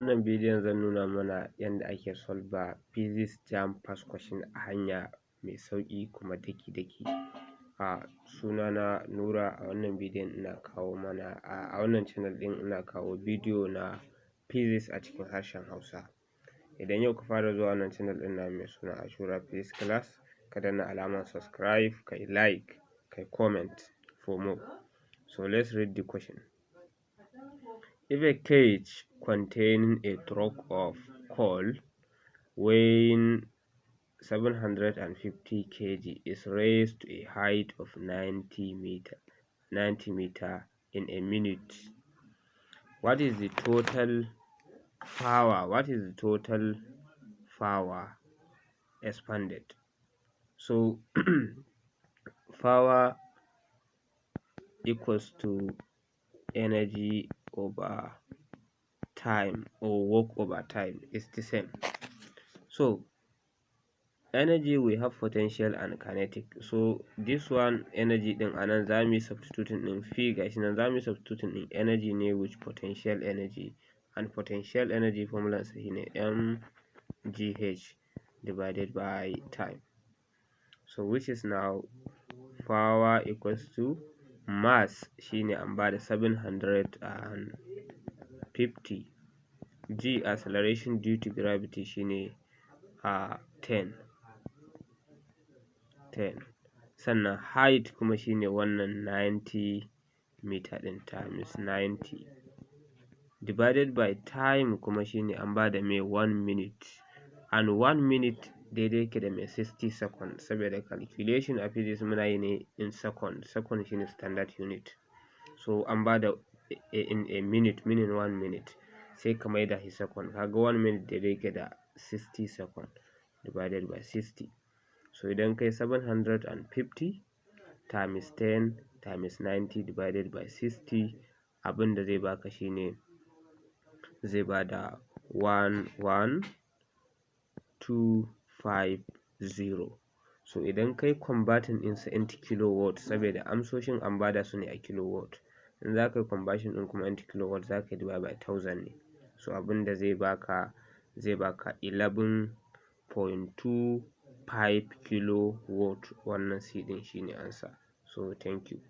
Wannan bidiyon zan nuna mana yanda ake solve physics jamb first question a hanya mai sauƙi kuma daki-daki. Sunana Nura, a wannan bidiyon ina kawo mana a wannan channel ɗin ina kawo bidiyo na physics a cikin harshen Hausa. Idan yau ka fara zuwa wannan channel ɗin namu mai suna Ashura Physics Class, ka danna alamar subscribe, kai like, kai comment for more. So let's read the question. If a cage containing a truck of coal weighing 750 kg is raised to a height of 90 meter in a minute, what is the total power expanded? So power equals to energy over time or work over time is the same. So energy, we have potential and kinetic. So this one energy din anan zamu yi substituting din P, gashi nan zamu yi substituting din energy ne with potential energy, and potential energy formula sa shine mgh divided by time. So which is now power equals to mass shine an bada 750, g acceleration due to gravity shine 10, sannan height kuma shine wannan 90 meter din times 90 divided by time kuma shine an bada mai 1 minute, and 1 minute daidai yake da mai 60 seconds, saboda calculation a physics muna yi ne in second shine standard unit. So an bada in a minute, meaning 1 minute, sai ka maida shi second, kaga 1 minute daidai yake da 60 seconds divided by 60. So idan kai 750 times 10 times 90 divided by 60, abinda zai baka shine zai bada 11250. So idan kai converting ɗinsa into kilowatt, saboda amsoshin an bada su ne a kilowatt, in za ka yi conversion ɗin kuma into kilowatt za ka yi divide by 1000 ne. So abinda zai baka 11.25 kilowatt. Wannan C ɗin shine answer. So thank you.